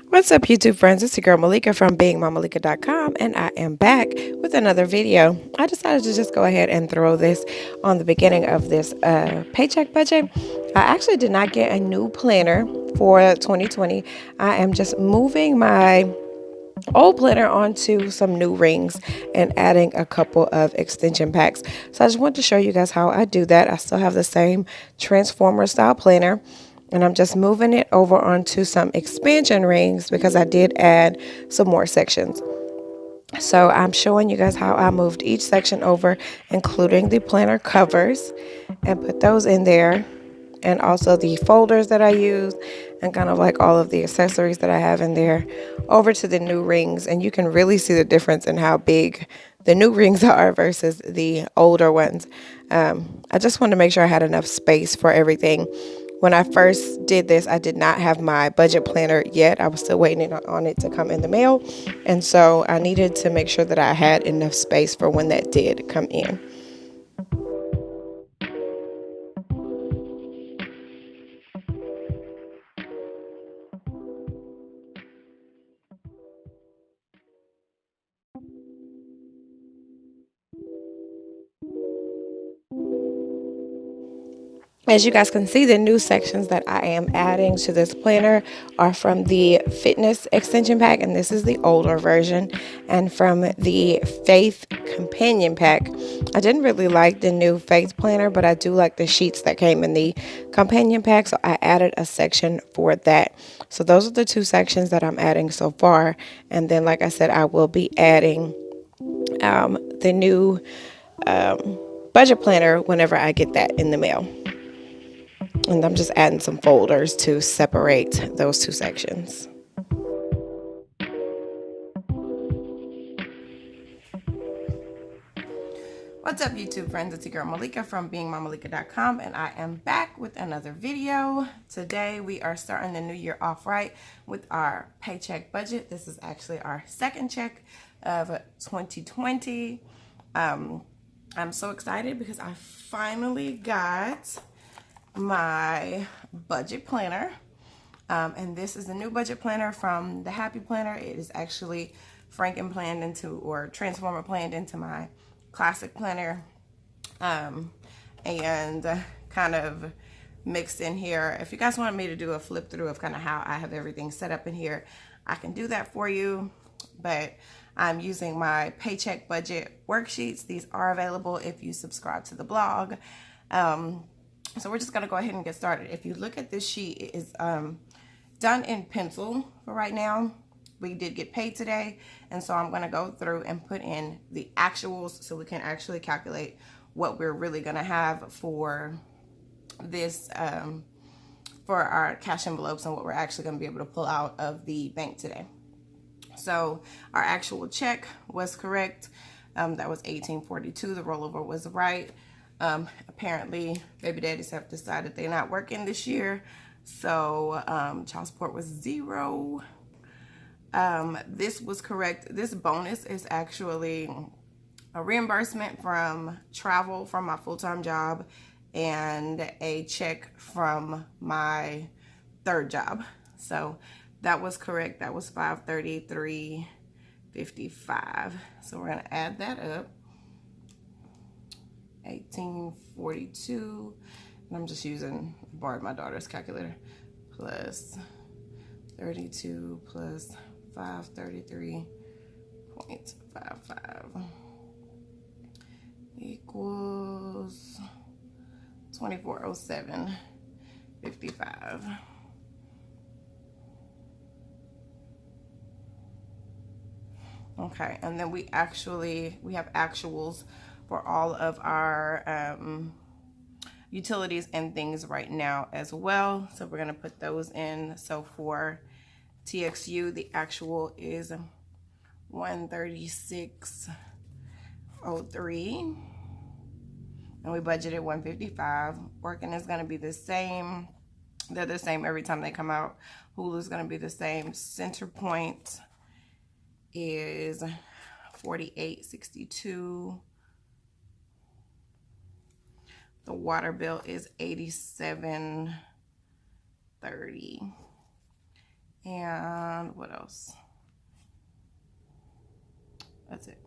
What's up, YouTube friends? It's your girl Malika from beingmamalika.com, and I am back with another video. I decided to just go ahead and throw this on the beginning of this paycheck budget. I actually did not get a new planner for 2020. I am just moving my old planner onto some new rings and adding a couple of extension packs. So I just want to show you guys how I do that. I still have the same transformer style planner, and I'm just moving it over onto some expansion rings because I did add some more sections. So I'm showing you guys how I moved each section over, including the planner covers, and put those in there, and also the folders that I use, and kind of like all of the accessories that I have in there over to the new rings. And you can really see the difference in how big the new rings are versus the older ones. I just wanted to make sure I had enough space for everything. When I first did this, I did not have my budget planner yet. I was still waiting on it to come in the mail. And so I needed to make sure that I had enough space for when that did come in. As you guys can see, the new sections that I am adding to this planner are from the fitness extension pack, and this is the older version, and from the faith companion pack. I didn't really like the new faith planner, but I do like the sheets that came in the companion pack, so I added a section for that. So those are the two sections that I'm adding so far, and then like I said, I will be adding the new budget planner whenever I get that in the mail. And I'm just adding some folders to separate those two sections. What's up, YouTube friends? It's your girl Malika from beingmamalika.com, and I am back with another video. Today we are starting the new year off right with our paycheck budget. This is actually our second check of 2020. I'm so excited because I finally got my budget planner, and this is the new budget planner from the Happy Planner. It is actually Franken planned into, or Transformer planned into, my classic planner, and kind of mixed in here. If you guys want me to do a flip through of kind of how I have everything set up in here, I can do that for you. But I'm using my paycheck budget worksheets. These are available if you subscribe to the blog. So we're just going to go ahead and get started. If you look at this sheet, it is done in pencil for right now. We did get paid today, and so I'm going to go through and put in the actuals so we can actually calculate what we're really going to have for this, for our cash envelopes, and what we're actually going to be able to pull out of the bank today. So our actual check was correct. That was $18.42. The rollover was right. Apparently baby daddies have decided they're not working this year, so child support was $0. This was correct. This bonus is actually a reimbursement from travel from my full-time job and a check from my third job. So that was correct. That was $533.55. So we're gonna add that up. 1842, and I'm just borrowed my daughter's calculator, plus 32 plus 533.55 equals 2407.55. Okay, and then we have actuals for all of our utilities and things right now as well. So we're gonna put those in. So for TXU, the actual is 136.03, and we budgeted 155. Working is gonna be the same. They're the same every time they come out. Hulu's gonna be the same. Centerpoint is 48.62. The water bill is $87.30. And And what else? That's it.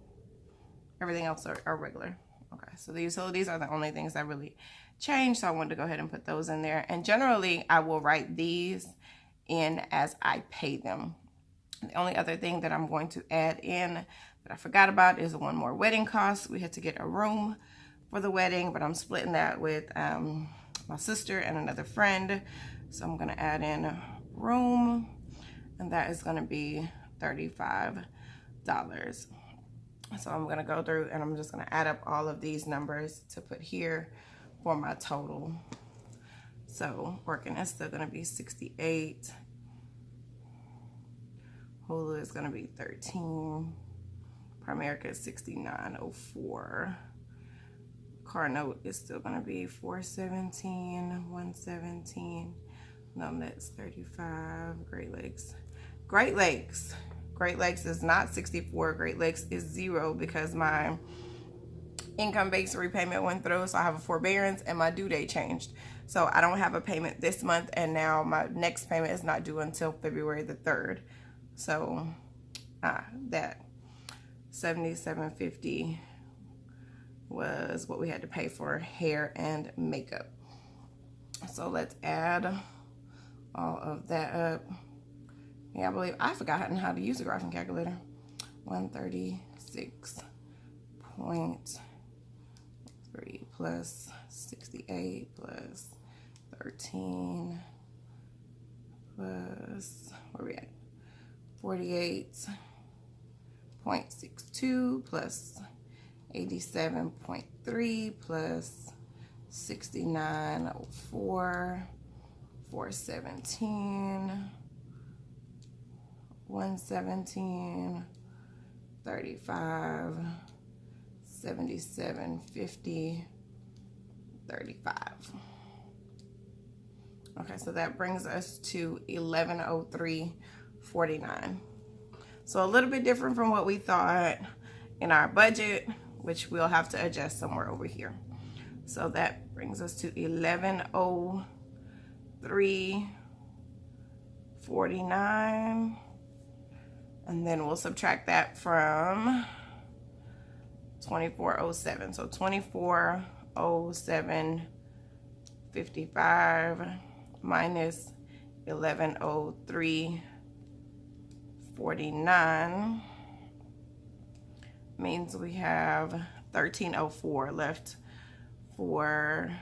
Everything else are regular. Okay, so the utilities are the only things that really change, so I wanted to go ahead and put those in there. And generally, I will write these in as I pay them. The only other thing that I'm going to add in that I forgot about is one more wedding cost. We had to get a room for the wedding, but I'm splitting that with my sister and another friend. So I'm gonna add in a room, and that is gonna be $35. So I'm gonna go through and I'm just gonna add up all of these numbers to put here for my total. So working is still gonna be 68. Hulu is gonna be 13. Primerica is 69.04. Car note is still gonna be 417, 117. No, that's 35. Great Lakes. Great Lakes is not 64. Great Lakes is 0 because my income-based repayment went through, so I have a forbearance and my due date changed. So I don't have a payment this month, and now my next payment is not due until February the 3rd. So that $77.50 was what we had to pay for hair and makeup. So let's add all of that up. Yeah, I believe I've forgotten how to use a graphing calculator. 136.3 plus 68 plus 13 plus, where we at? 48.62 plus 87.3 plus 69.04, 417, 117, 35, 77.50, 35. Okay, so that brings us to 1103.49. So a little bit different from what we thought in our budget, which we'll have to adjust somewhere over here. So that brings us to 1103.49. And then we'll subtract that from 2407. So 2407.55 minus 1103.49 means we have 1304 left for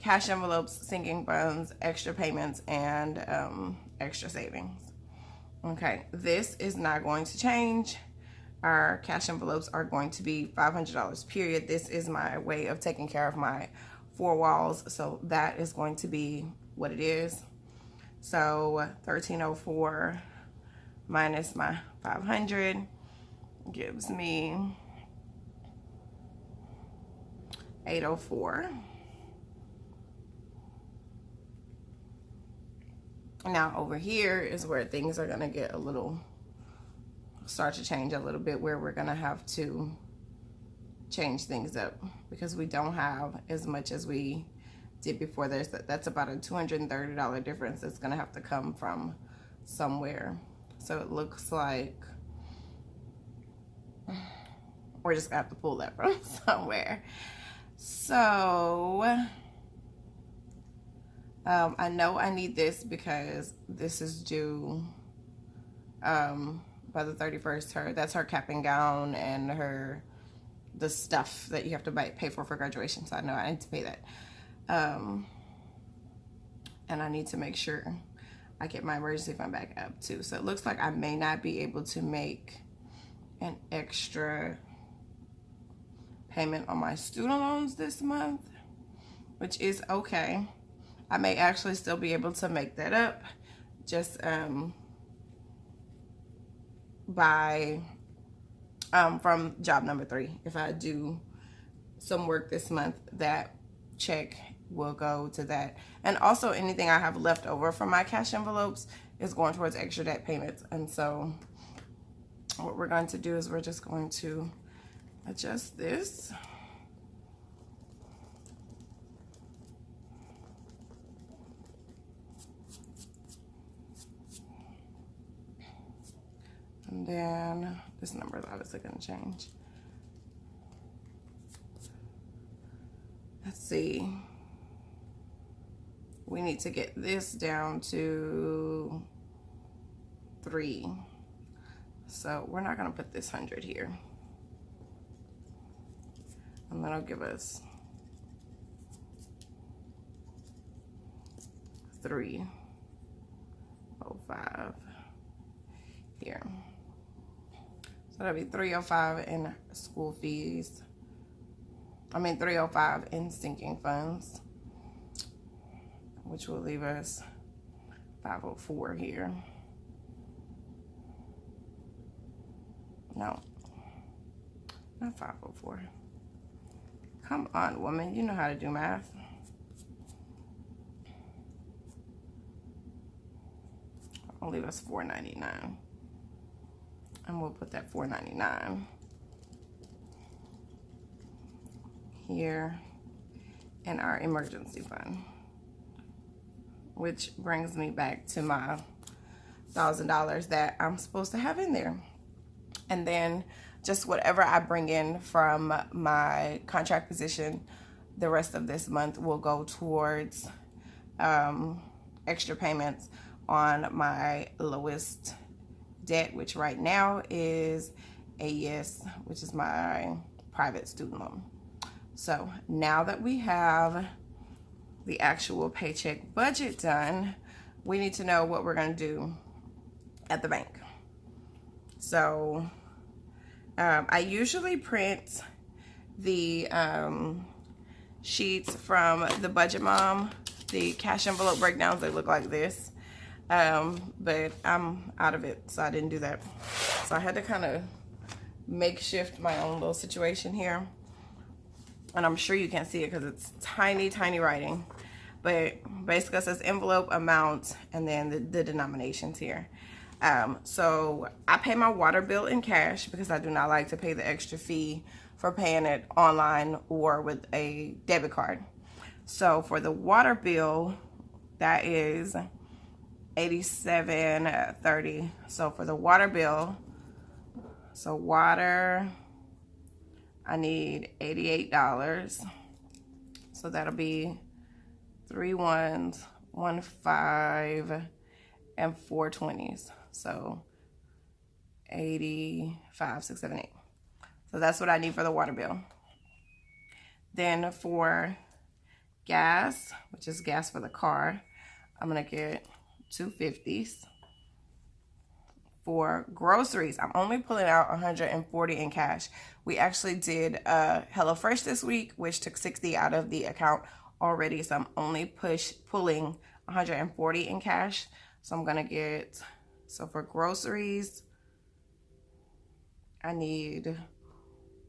cash envelopes, sinking funds, extra payments, and extra savings. Okay, this is not going to change. Our cash envelopes are going to be $500, period. This is my way of taking care of my 4 walls, so that is going to be what it is. So 1304 minus my 500 gives me 804. Now over here is where things are gonna get a little, start to change a little bit, where we're gonna have to change things up because we don't have as much as we did before. That's about a $230 difference that's gonna have to come from somewhere. So it looks like we're just gonna have to pull that from somewhere. So I know I need this because this is due by the 31st. That's her cap and gown and the stuff that you have to pay for graduation. So I know I need to pay that. And I need to make sure I get my emergency fund back up too. So it looks like I may not be able to make an extra payment on my student loans this month, which is okay. I may actually still be able to make that up just by from job number 3. If I do some work this month, that check will go to that. And also anything I have left over from my cash envelopes is going towards extra debt payments. And so what we're going to do is we're just going to adjust this. And then this number is obviously going to change. Let's see. We need to get this down to 3. So we're not going to put this 100 here. And that'll give us 305 here. So that'll be 305 in school fees. 305 in sinking funds, which will leave us 504 here. No, not 504. Come on, woman, you know how to do math. I'll leave us $4.99, and we'll put that $4.99 here in our emergency fund, which brings me back to my $1,000 that I'm supposed to have in there. And then just whatever I bring in from my contract position the rest of this month will go towards extra payments on my lowest debt, which right now is AES, which is my private student loan. So now that we have the actual paycheck budget done, we need to know what we're going to do at the bank. So I usually print the sheets from the Budget Mom, the cash envelope breakdowns. They look like this, but I'm out of it, so I didn't do that. So I had to kind of makeshift my own little situation here. And I'm sure you can't see it because it's tiny, tiny writing. But basically it says envelope, amount, and then the denominations here. So I pay my water bill in cash because I do not like to pay the extra fee for paying it online or with a debit card. So for the water bill, that is $87.30. So for the water bill, so water, I need $88. So that'll be 3 ones, 1 5, and 4 20s. So 85, 6, 7, 8. So that's what I need for the water bill. Then for gas, which is gas for the car, I'm gonna get 250s. For groceries, I'm only pulling out 140 in cash. We actually did HelloFresh this week, which took 60 out of the account already. So I'm only pulling 140 in cash. So I'm gonna get, so for groceries, I need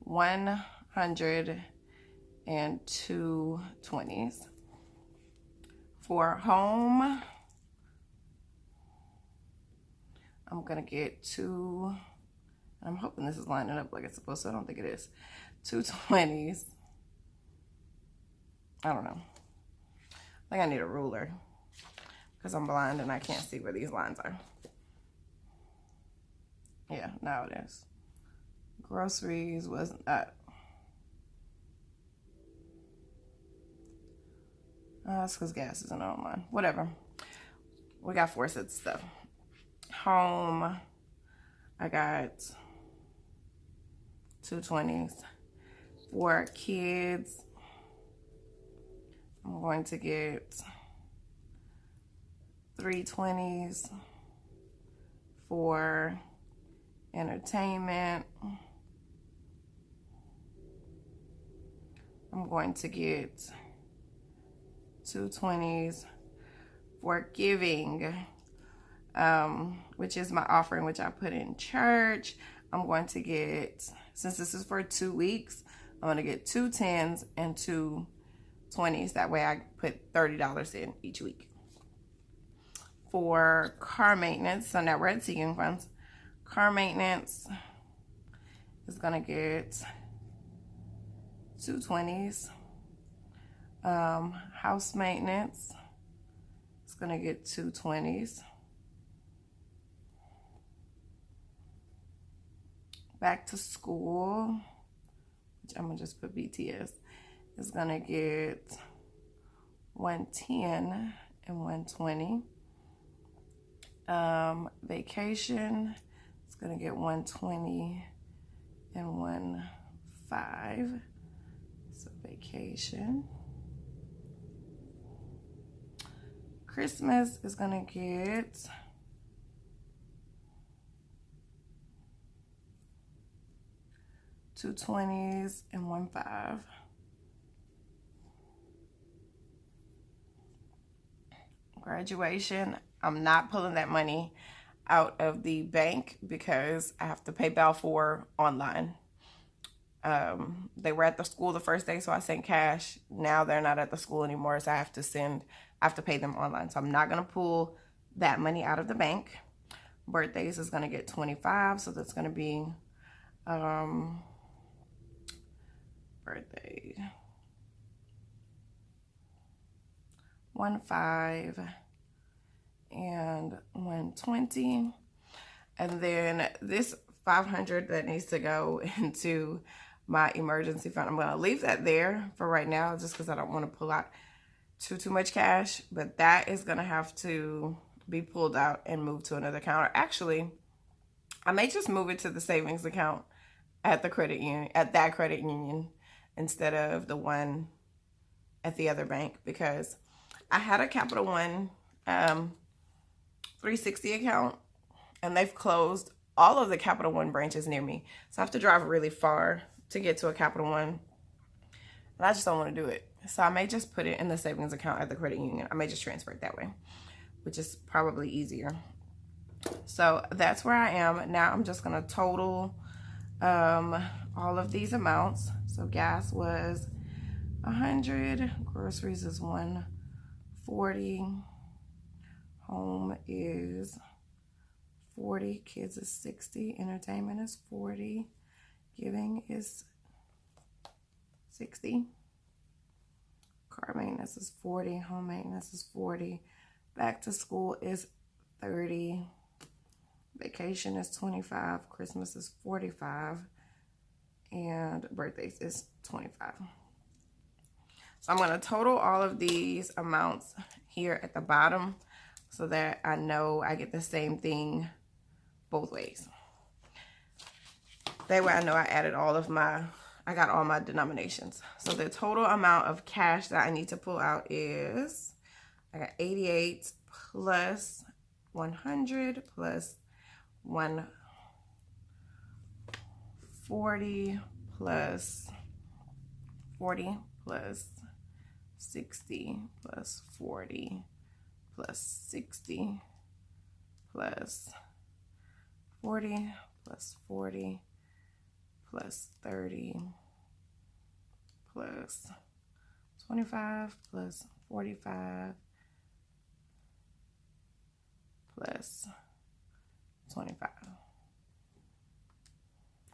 100 and 2 20s. For home, I'm gonna get 2, I'm hoping this is lining up like it's supposed to. I don't think it is. 2 20s. I don't know. I think I need a ruler because I'm blind and I can't see where these lines are. Yeah, now it is. Groceries was not. That's because gas isn't online. Whatever. We got 4 sets of stuff. Home, I got 2 20s. For kids, I'm going to get 3 20s. For entertainment, I'm going to get 2 20s. For giving, which is my offering, which I put in church, I'm going to get, since this is for 2 weeks, I'm going to get 2 10s and 2 20s. That way I put $30 in each week. For car maintenance, so now we're at seeking funds. Car maintenance is going to get 2 20s. House maintenance is going to get 2 20s. Back to school, which I'm gonna just put BTS, is gonna get 110 and 120. Vacation is gonna get 120 and 15. So vacation. Christmas is gonna get 2 20s and 15. Graduation, I'm not pulling that money out of the bank because I have to pay Balfour online. They were at the school the first day, so I sent cash. Now they're not at the school anymore, so I have to pay them online. So I'm not gonna pull that money out of the bank. Birthdays is gonna get 25, so that's gonna be birthday 15 and 120. And then this 500 that needs to go into my emergency fund, I'm gonna leave that there for right now just because I don't want to pull out too much cash, but that is gonna have to be pulled out and moved to another account. Or actually, I may just move it to the savings account at the credit union, instead of the one at the other bank, because I had a Capital One 360 account and they've closed all of the Capital One branches near me. So I have to drive really far to get to a Capital One. And I just don't want to do it. So I may just put it in the savings account at the credit union. I may just transfer it that way, which is probably easier. So that's where I am. Now I'm just going to total all of these amounts. So gas was 100, groceries is 140, home is 40, kids is 60, entertainment is 40, giving is 60, car maintenance is 40, home maintenance is 40, back to school is 30, vacation is 25, Christmas is 45, and birthdays is 25. So I'm going to total all of these amounts here at the bottom so that I know I get the same thing both ways. That way I know I added I got all my denominations. So the total amount of cash that I need to pull out is, I got 88 plus 100 plus 140 plus 40 plus 60 plus 40 plus 60 plus 40 plus 40 plus 30 plus 25 plus 45 plus 25.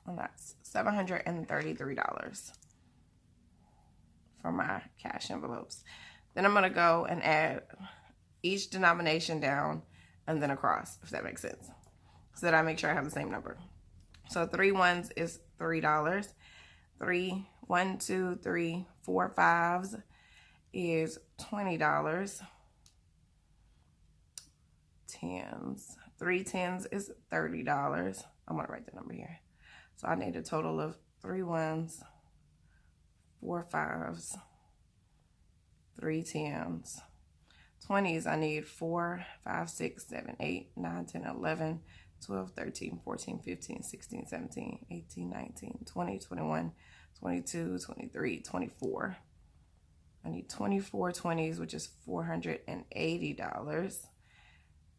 And that's $733 for my cash envelopes. Then I'm gonna go and add each denomination down and then across, if that makes sense, so that I make sure I have the same number. So 3 ones is $3. 1, 2, 3, 4 5s is $20. 10s, 3 10s is $30. I'm gonna write the number here. So I need a total of 3 1s, 4 5s, 3 10s. 20s, I need 4, 5, 6, 7, 8, 9, 10, 11, 12, 13, 14, 15, 16, 17, 18, 19, 20, 21, 22, 23, 24. I need 24 20s, which is $480.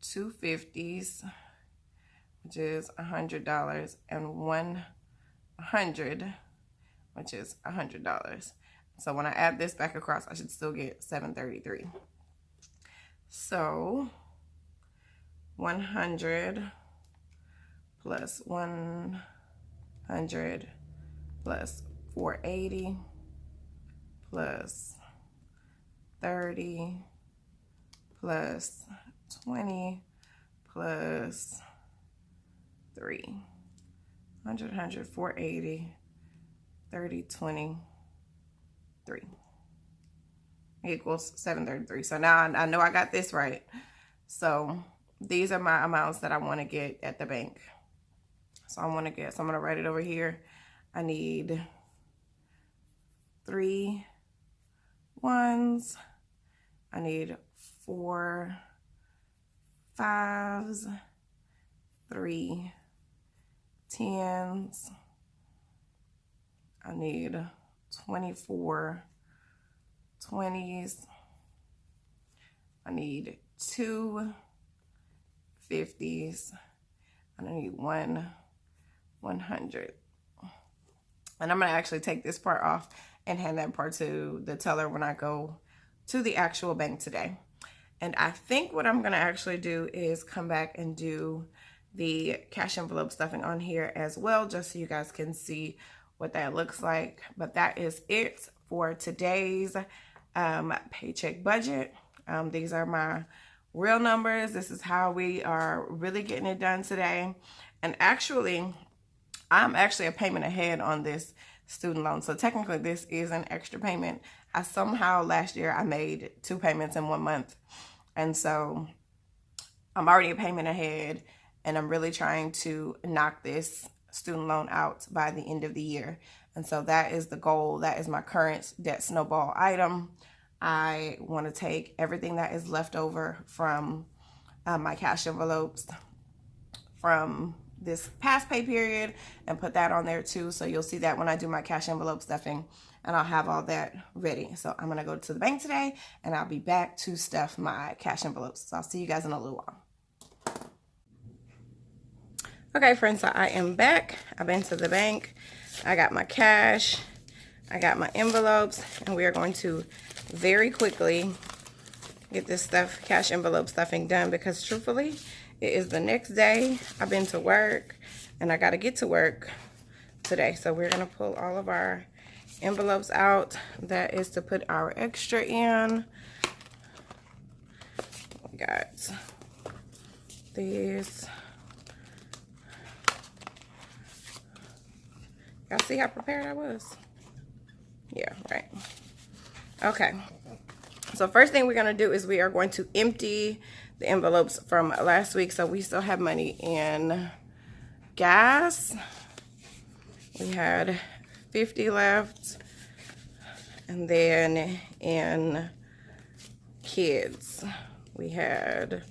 2 50s, which is $100, and 100, which is $100. So when I add this back across, I should still get $733. So 100 plus 100 plus 480 plus 30 plus 20 plus 3. 100, 480, 30, 23 equals 733. So now I know I got this right. So these are my amounts that I want to get at the bank. So I'm going to write it over here. I need 3 1s. I need 4 5s, 3 10s. I need 24 20s. I need 2 50s. And I need 1 100. And I'm going to actually take this part off and hand that part to the teller when I go to the actual bank today. And I think what I'm going to actually do is come back and do the cash envelope stuffing on here as well, just so you guys can see what that looks like. But that is it for today's paycheck budget. These are my real numbers. This is how we are really getting it done today. And actually, I'm actually a payment ahead on this student loan. So technically this is an extra payment. I somehow last year I made 2 payments in 1 month. And so I'm already a payment ahead, and I'm really trying to knock this student loan out by the end of the year. And so that is the goal. That is my current debt snowball item. I want to take everything that is left over from my cash envelopes from this past pay period and put that on there too. So you'll see that when I do my cash envelope stuffing, and I'll have all that ready. So I'm going to go to the bank today, and I'll be back to stuff my cash envelopes. So I'll see you guys in a little while. Okay, friends, so I am back. I've been to the bank. I got my cash. I got my envelopes, and we are going to very quickly get this cash envelope stuffing done, because truthfully, it is the next day. I've been to work, and I got to get to work today. So we're going to pull all of our envelopes out. That is to put our extra in. We got these. Y'all see how prepared I was? Yeah, right. Okay. So first thing we're going to do is we are going to empty the envelopes from last week. So we still have money in gas. We had 50 left. And then in kids, we had,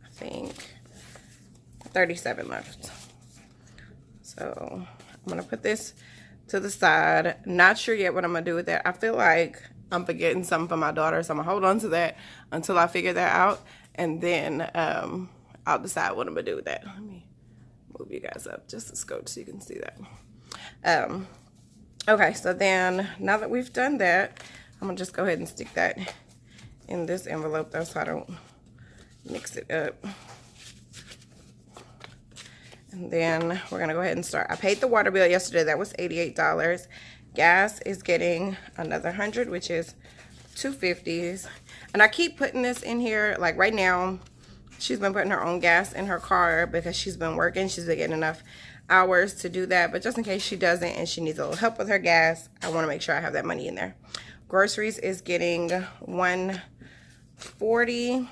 I think, 37 left. So I'm going to put this to the side. Not sure yet what I'm going to do with that. I feel like I'm forgetting something for my daughter, so I'm going to hold on to that until I figure that out. And then I'll decide what I'm going to do with that. Let me move you guys up just a scope so you can see that. Okay, so then now that we've done that, I'm going to just go ahead and stick that in this envelope though, so I don't mix it up. And then we're going to go ahead and start. I paid the water bill yesterday. That was $88. Gas is getting another 100, which is 250s. And I keep putting this in here. Like right now, she's been putting her own gas in her car because she's been working. She's been getting enough hours to do that. But just in case she doesn't and she needs a little help with her gas, I want to make sure I have that money in there. Groceries is getting 140.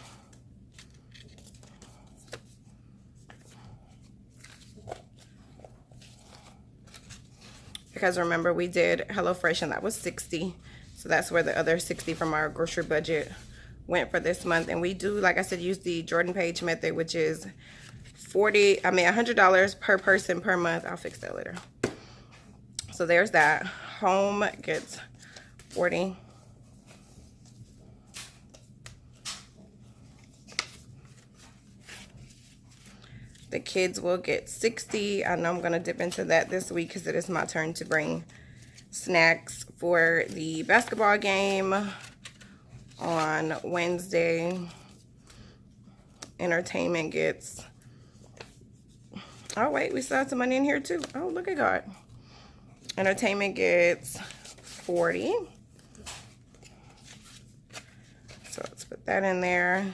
Because remember, we did HelloFresh and that was 60. So that's where the other 60 from our grocery budget went for this month. And we do, like I said, use the Jordan Page method, which is $100 per person per month. I'll fix that later. So there's that. Home gets 40. The kids will get 60. I know I'm going to dip into that this week because it is my turn to bring snacks for the basketball game on Wednesday. Entertainment gets... Oh, wait. We still have some money in here, too. Oh, look at God. Entertainment gets 40. So let's put that in there.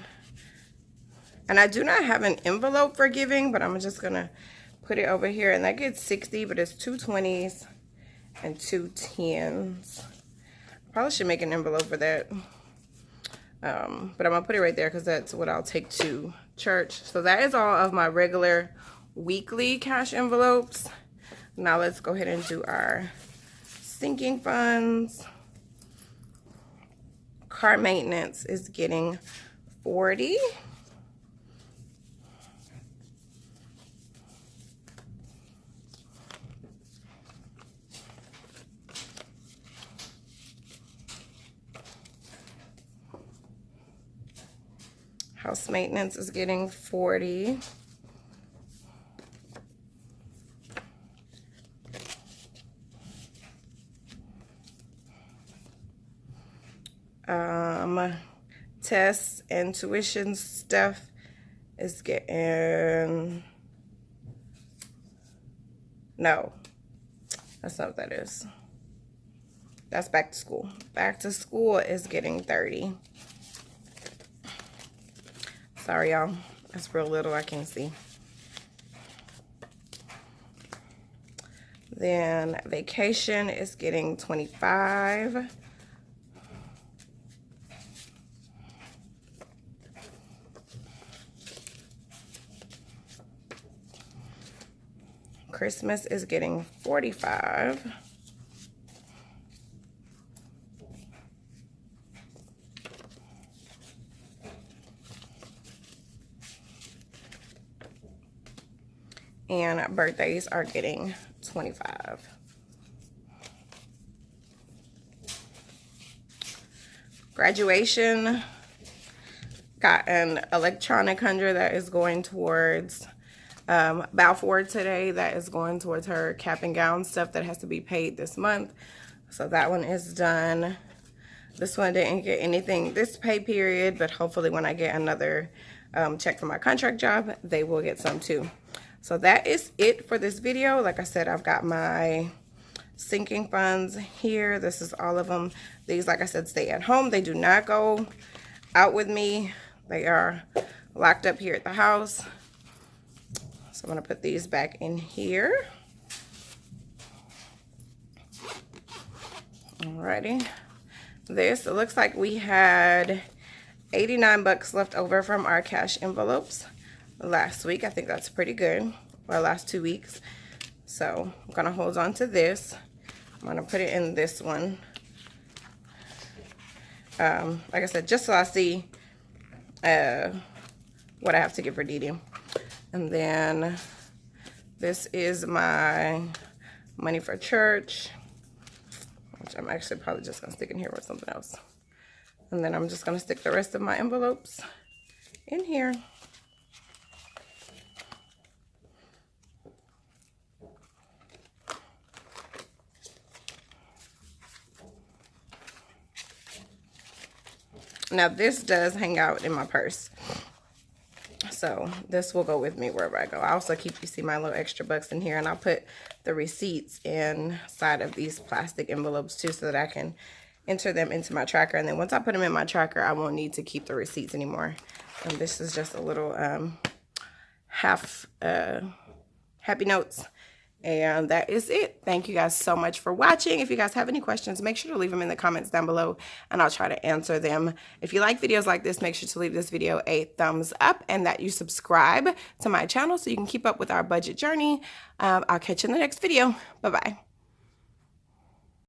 And I do not have an envelope for giving, but I'm just going to put it over here, and that gets 60, but it's 2 20s and 2 10s. Probably should make an envelope for that. But I'm gonna put it right there because that's what I'll take to church. So that is all of my regular weekly cash envelopes. Now let's go ahead and do our sinking funds. Car maintenance is getting 40. House maintenance is getting 40. Tests and tuition stuff is getting, no, that's not what that is. That's back to school. Back to school is getting 30. Sorry, y'all. That's real little. I can't see. Then vacation is getting 25. Christmas is getting 45. And birthdays are getting 25. Graduation, got an electronic 100 that is going towards Balfour today. That is going towards her cap and gown stuff that has to be paid this month. So that one is done. This one didn't get anything this pay period, but hopefully when I get another check for my contract job, they will get some too. So that is it for this video. Like I said, I've got my sinking funds here. This is all of them. These, like I said, stay at home. They do not go out with me. They are locked up here at the house. So I'm going to put these back in here. Alrighty. This, it looks like we had 89 bucks left over from our cash envelopes last week. I think that's pretty good. Or last 2 weeks. So I'm going to hold on to this. I'm going to put it in this one. Like I said, just so I see what I have to give for Dee Dee. And then this is my money for church, which I'm actually probably just going to stick in here with something else. And then I'm just going to stick the rest of my envelopes in here. Now this does hang out in my purse. So this will go with me wherever I go. I also keep, you see my little extra bucks in here, and I'll put the receipts inside of these plastic envelopes too, so that I can enter them into my tracker. And then once I put them in my tracker, I won't need to keep the receipts anymore. And this is just a little happy notes. And that is it. Thank you guys so much for watching. If you guys have any questions, make sure to leave them in the comments down below, and I'll try to answer them. If you like videos like this, make sure to leave this video a thumbs up and that you subscribe to my channel so you can keep up with our budget journey. I'll catch you in the next video. Bye-bye.